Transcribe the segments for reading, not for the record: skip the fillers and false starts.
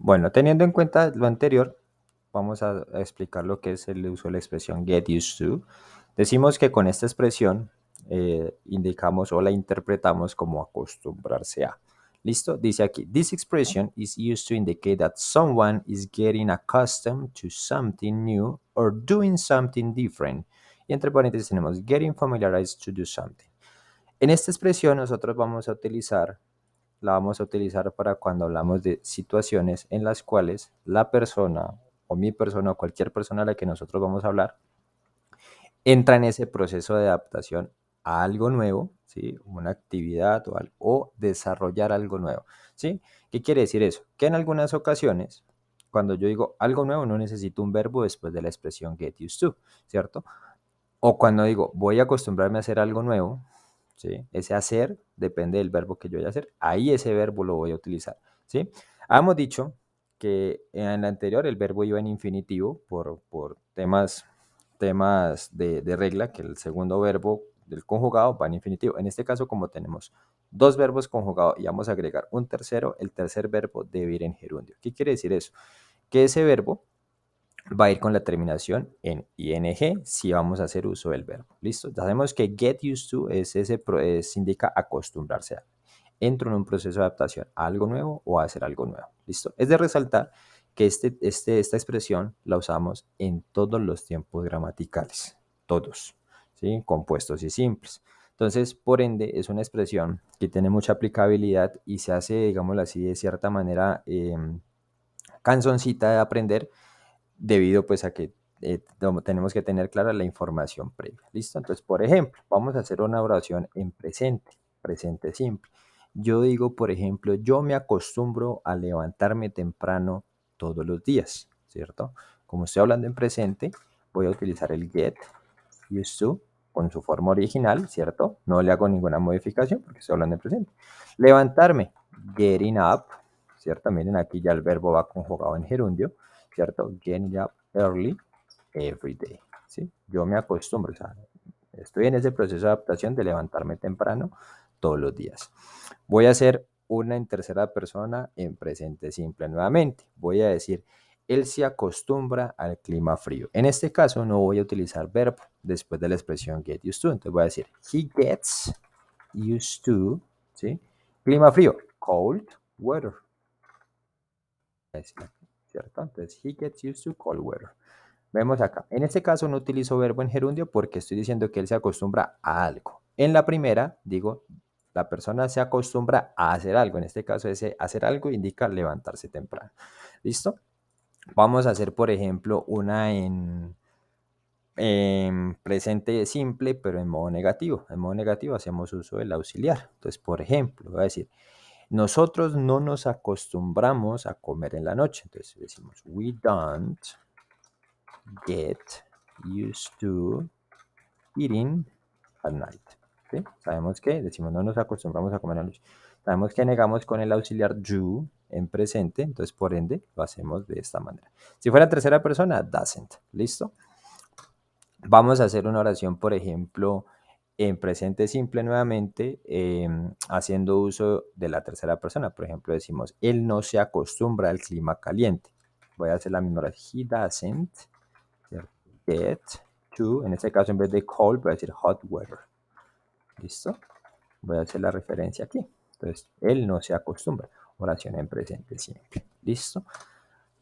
Bueno, teniendo en cuenta lo anterior, vamos a explicar lo que es el uso de la expresión get used to. Decimos que con esta expresión indicamos o la interpretamos como acostumbrarse a. ¿Listo? Dice aquí, this expression is used to indicate that someone is getting accustomed to something new or doing something different. Y entre paréntesis tenemos getting familiarized to do something. En esta expresión nosotros la vamos a utilizar para cuando hablamos de situaciones en las cuales la persona o mi persona o cualquier persona a la que nosotros vamos a hablar entra en ese proceso de adaptación a algo nuevo, ¿sí? Una actividad o desarrollar algo nuevo, ¿sí? ¿Qué quiere decir eso? Que en algunas ocasiones, cuando yo digo algo nuevo, no necesito un verbo después de la expresión get used to, ¿cierto? O cuando digo voy a acostumbrarme a hacer algo nuevo, ¿sí? Ese hacer depende del verbo que yo voy a hacer. Ahí ese verbo lo voy a utilizar, ¿sí? Hemos dicho que en el anterior el verbo iba en infinitivo por temas de regla, que el segundo verbo del conjugado va en infinitivo. En este caso, como tenemos dos verbos conjugados y vamos a agregar un tercero, el tercer verbo debe ir en gerundio. ¿Qué quiere decir eso? Que ese verbo va a ir con la terminación en ing si vamos a hacer uso del verbo. ¿Listo? Ya sabemos que get used to indica acostumbrarse a. Entro en un proceso de adaptación a algo nuevo o a hacer algo nuevo. ¿Listo? Es de resaltar que esta expresión la usamos en todos los tiempos gramaticales. Todos. ¿Sí? Compuestos y simples. Entonces, por ende, es una expresión que tiene mucha aplicabilidad y se hace, digámoslo así, de cierta manera canzoncita de aprender debido pues a que tenemos que tener clara la información previa. ¿Listo? Entonces, por ejemplo, vamos a hacer una oración en presente simple. Yo digo, por ejemplo, yo me acostumbro a levantarme temprano todos los días, ¿cierto? Como estoy hablando en presente, voy a utilizar el get used to con su forma original, ¿cierto? No le hago ninguna modificación porque estoy hablando en presente. Levantarme, getting up, ¿cierto? Miren, aquí ya el verbo va conjugado en gerundio, ¿cierto? Getting up early every day, ¿sí? Yo me acostumbro, o sea, estoy en ese proceso de adaptación de levantarme temprano todos los días. Voy a hacer una en tercera persona en presente simple nuevamente. Voy a decir, él se acostumbra al clima frío. En este caso no voy a utilizar verbo después de la expresión get used to. Entonces voy a decir, he gets used to, ¿sí? Clima frío, cold weather. ¿Cierto? Entonces, he gets used to cold weather. Vemos acá. En este caso no utilizo verbo en gerundio porque estoy diciendo que él se acostumbra a algo. En la primera, digo, la persona se acostumbra a hacer algo. En este caso, ese hacer algo indica levantarse temprano. ¿Listo? Vamos a hacer, por ejemplo, una en presente simple, pero en modo negativo. En modo negativo hacemos uso del auxiliar. Entonces, por ejemplo, voy a decir, nosotros no nos acostumbramos a comer en la noche. Entonces decimos, we don't get used to eating at night. ¿Sí? Sabemos que, decimos, no nos acostumbramos a comer en la noche. Sabemos que negamos con el auxiliar you en presente, entonces por ende lo hacemos de esta manera. Si fuera tercera persona, doesn't. ¿Listo? Vamos a hacer una oración, por ejemplo, en presente simple nuevamente, haciendo uso de la tercera persona. Por ejemplo, decimos, él no se acostumbra al clima caliente. Voy a hacer la misma oración. He doesn't get to, en este caso en vez de cold, voy a decir hot weather. ¿Listo? Voy a hacer la referencia aquí. Entonces, él no se acostumbra. Oración en presente simple. ¿Listo?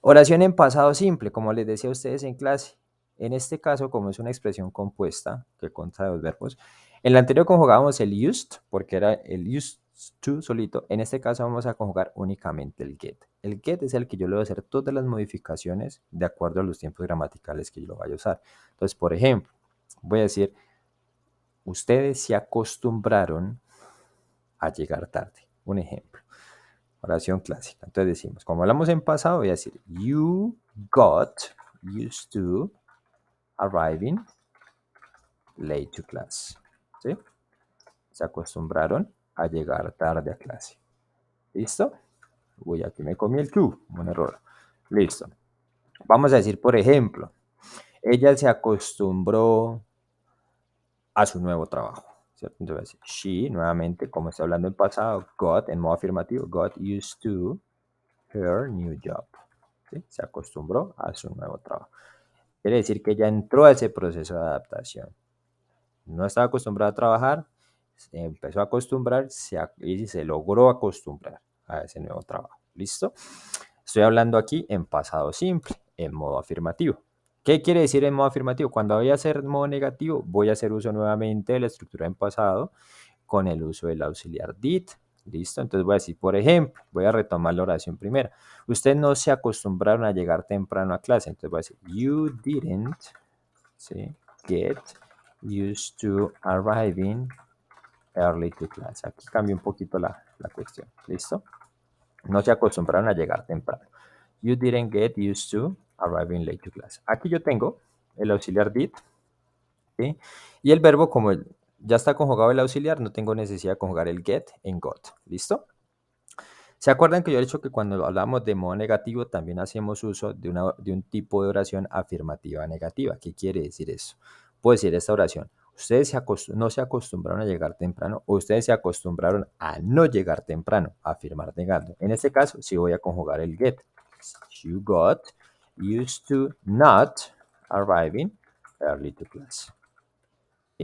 Oración en pasado simple, como les decía a ustedes en clase. En este caso, como es una expresión compuesta que consta de dos verbos, en la anterior conjugábamos el used, porque era el used to solito. En este caso vamos a conjugar únicamente el get. El get es el que yo le voy a hacer todas las modificaciones de acuerdo a los tiempos gramaticales que yo lo vaya a usar. Entonces, por ejemplo, voy a decir, ustedes se acostumbraron a llegar tarde. Un ejemplo. Oración clásica. Entonces decimos, como hablamos en pasado, voy a decir, you got used to arriving late to class. ¿Sí? Se acostumbraron a llegar tarde a clase. ¿Listo? Uy, aquí me comí el to. Un error. Listo. Vamos a decir, por ejemplo, ella se acostumbró a su nuevo trabajo. ¿Cierto? Entonces, she, nuevamente, como está hablando en pasado, got, en modo afirmativo, got used to her new job. ¿Sí? Se acostumbró a su nuevo trabajo. Quiere decir que ya entró a ese proceso de adaptación. No estaba acostumbrado a trabajar, se empezó a acostumbrar y se logró acostumbrar a ese nuevo trabajo. ¿Listo? Estoy hablando aquí en pasado simple, en modo afirmativo. ¿Qué quiere decir en modo afirmativo? Cuando voy a hacer modo negativo, voy a hacer uso nuevamente de la estructura en pasado con el uso del auxiliar did. ¿Listo? Entonces voy a decir, por ejemplo, voy a retomar la oración primera. Ustedes no se acostumbraron a llegar temprano a clase. Entonces voy a decir, you didn't, ¿sí? Get used to arriving early to class. Aquí cambia un poquito la cuestión. ¿Listo? No se acostumbraron a llegar temprano. You didn't get used to arriving late to class. Aquí yo tengo el auxiliar did, ¿sí? Y el verbo, como ya está conjugado el auxiliar, no tengo necesidad de conjugar el get en got. ¿Listo? ¿Se acuerdan que yo he dicho que cuando hablamos de modo negativo también hacemos uso de un tipo de oración afirmativa negativa? ¿Qué quiere decir eso? Puedo decir esta oración. Ustedes no se acostumbraron a llegar temprano o ustedes se acostumbraron a no llegar temprano, a afirmar negando. En este caso, sí voy a conjugar el get. You got used to not arriving early to class.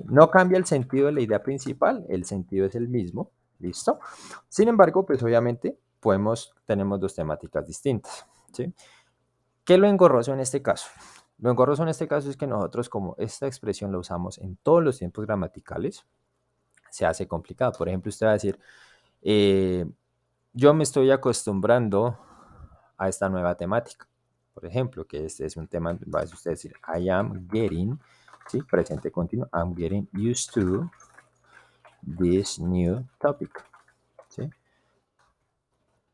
No cambia el sentido de la idea principal, el sentido es el mismo, ¿listo? Sin embargo, pues obviamente tenemos dos temáticas distintas, ¿sí? ¿Qué es lo engorroso en este caso? Lo engorroso en este caso es que nosotros, como esta expresión la usamos en todos los tiempos gramaticales, se hace complicado. Por ejemplo, usted va a decir, yo me estoy acostumbrando a esta nueva temática. Por ejemplo, que este es un tema, va a usted decir, I am getting, ¿sí? Presente continuo, I'm getting used to this new topic. ¿Sí?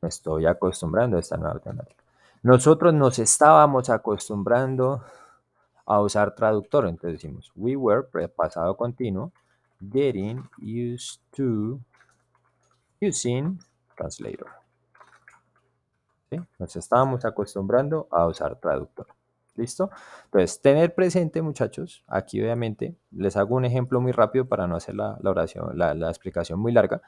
Me estoy acostumbrando a esta nueva temática. Nosotros nos estábamos acostumbrando a usar traductor. Entonces decimos, we were, pasado continuo, getting used to using translator. ¿Sí? Nos estábamos acostumbrando a usar traductor. ¿Listo? Entonces, tener presente, muchachos, aquí obviamente les hago un ejemplo muy rápido para no hacer la oración, la explicación muy larga.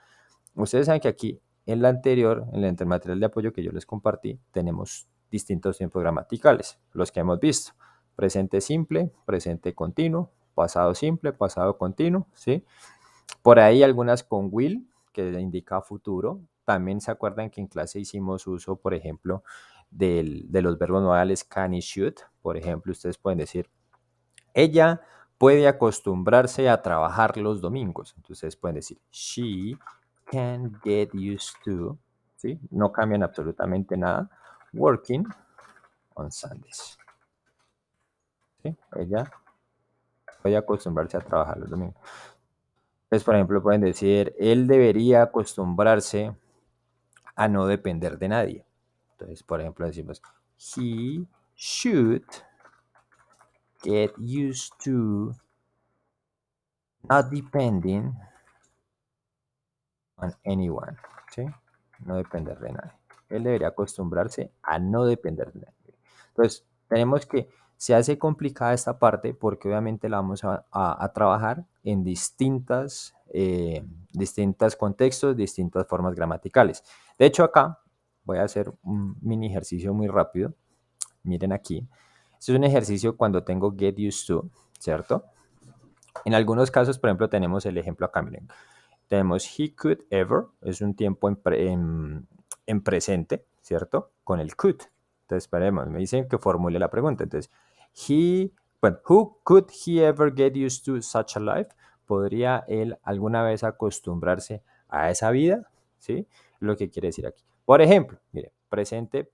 Ustedes saben que aquí en la anterior, en el material de apoyo que yo les compartí, tenemos distintos tiempos gramaticales, los que hemos visto. Presente simple, presente continuo, pasado simple, pasado continuo, ¿sí? Por ahí algunas con will, que indica futuro. También se acuerdan que en clase hicimos uso, por ejemplo, de los verbos modales can y should. Por ejemplo, ustedes pueden decir, ella puede acostumbrarse a trabajar los domingos. Entonces ustedes pueden decir, she can get used to, ¿sí? No cambian absolutamente nada, working on Sundays. ¿Sí? Ella puede acostumbrarse a trabajar los domingos. Entonces, por ejemplo, pueden decir, él debería acostumbrarse a no depender de nadie. Entonces, por ejemplo, decimos, he should get used to not depending on anyone, ¿sí? No depender de nadie. Él debería acostumbrarse a no depender de nadie. Entonces, tenemos que se hace complicada esta parte porque obviamente la vamos a trabajar en distintos contextos, distintas formas gramaticales. De hecho, acá voy a hacer un mini ejercicio muy rápido. Miren aquí. Este es un ejercicio cuando tengo get used to, ¿cierto? En algunos casos, por ejemplo, tenemos el ejemplo acá, miren. Tenemos he could ever, es un tiempo en presente, ¿cierto? Con el could. Entonces, esperemos, me dicen que formule la pregunta. Entonces, who could he ever get used to such a life? ¿Podría él alguna vez acostumbrarse a esa vida? ¿Sí? Lo que quiere decir aquí. Por ejemplo, mire, presente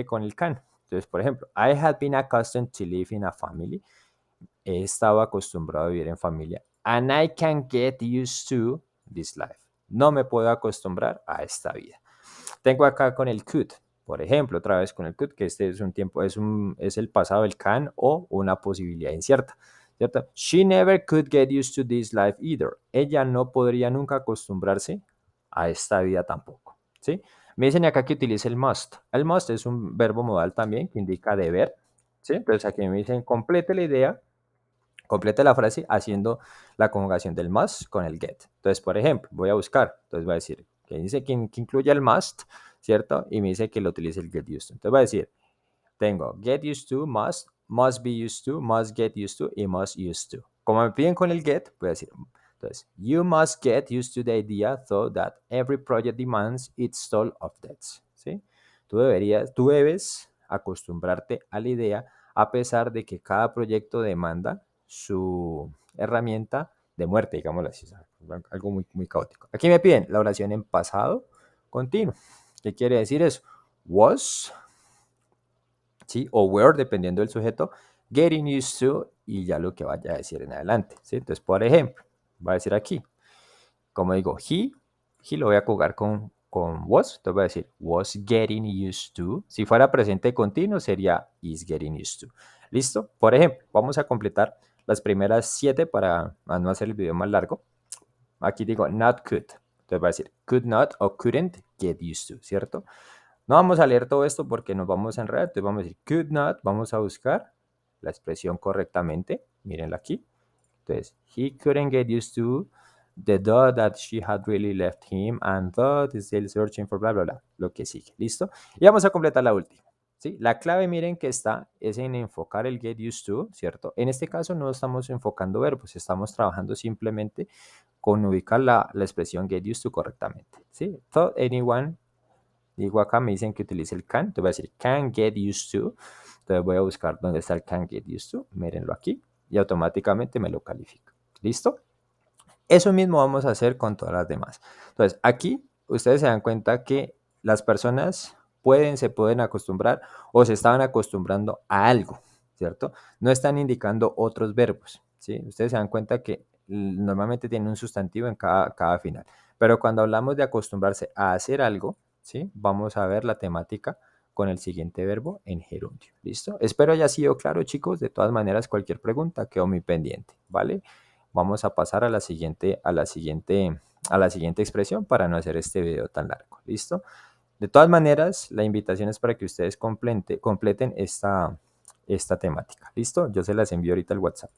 con el can. Entonces, por ejemplo, I had been accustomed to live in a family. He estado acostumbrado a vivir en familia. And I can get used to this life. No me puedo acostumbrar a esta vida. Tengo acá con el could. Por ejemplo, otra vez con el could, que este es un tiempo, es el pasado del can o una posibilidad incierta. ¿Cierto? She never could get used to this life either. Ella no podría nunca acostumbrarse a esta vida tampoco. ¿Sí? Me dicen acá que utilice el must. El must es un verbo modal también que indica deber. ¿Sí? Entonces aquí me dicen complete la idea. Complete la frase haciendo la conjugación del must con el get. Entonces, por ejemplo, voy a buscar. Entonces voy a decir que dice que incluye el must, ¿cierto? Y me dice que lo utilice el get used to. Entonces voy a decir, tengo get used to, must be used to, must get used to y must used to. Como me piden con el get, voy a decir, entonces, you must get used to the idea so that every project demands its toll of debts, ¿sí? Tú debes acostumbrarte a la idea a pesar de que cada proyecto demanda su herramienta de muerte, digámoslo así, algo muy, muy caótico. Aquí me piden la oración en pasado continuo. ¿Qué quiere decir eso? Was, ¿sí? O were, dependiendo del sujeto, getting used to y ya lo que vaya a decir en adelante, ¿sí? Entonces, por ejemplo, va a decir aquí, como digo, he lo voy a jugar con was, entonces voy a decir was getting used to. Si fuera presente continuo sería is getting used to. ¿Listo? Por ejemplo, vamos a completar las primeras 7 para no hacer el video más largo. Aquí digo not could. Entonces va a decir could not o couldn't get used to, ¿cierto? No vamos a leer todo esto porque nos vamos a enredar. Entonces vamos a decir could not, vamos a buscar la expresión correctamente. Mírenla aquí. Entonces, he couldn't get used to the thought that she had really left him and thought is still searching for bla, bla, bla. Lo que sigue. ¿Listo? Y vamos a completar la última. ¿Sí? La clave, miren que está, es en enfocar el get used to, ¿cierto? En este caso no estamos enfocando verbos, estamos trabajando simplemente con ubicar la expresión get used to correctamente. ¿Sí? Thought anyone, digo acá, me dicen que utilice el can, te voy a decir can get used to. Entonces voy a buscar dónde está el can get used to, mírenlo aquí, y automáticamente me lo califica. ¿Listo? Eso mismo vamos a hacer con todas las demás. Entonces, aquí ustedes se dan cuenta que las personas se pueden acostumbrar o se estaban acostumbrando a algo, ¿cierto? No están indicando otros verbos, ¿sí? Ustedes se dan cuenta que normalmente tienen un sustantivo en cada final. Pero cuando hablamos de acostumbrarse a hacer algo, ¿sí? Vamos a ver la temática con el siguiente verbo en gerundio, ¿listo? Espero haya sido claro, chicos. De todas maneras, cualquier pregunta quedo muy pendiente, ¿vale? Vamos a pasar a la siguiente expresión para no hacer este video tan largo. ¿Listo? De todas maneras, la invitación es para que ustedes completen esta temática. ¿Listo? Yo se las envío ahorita al WhatsApp.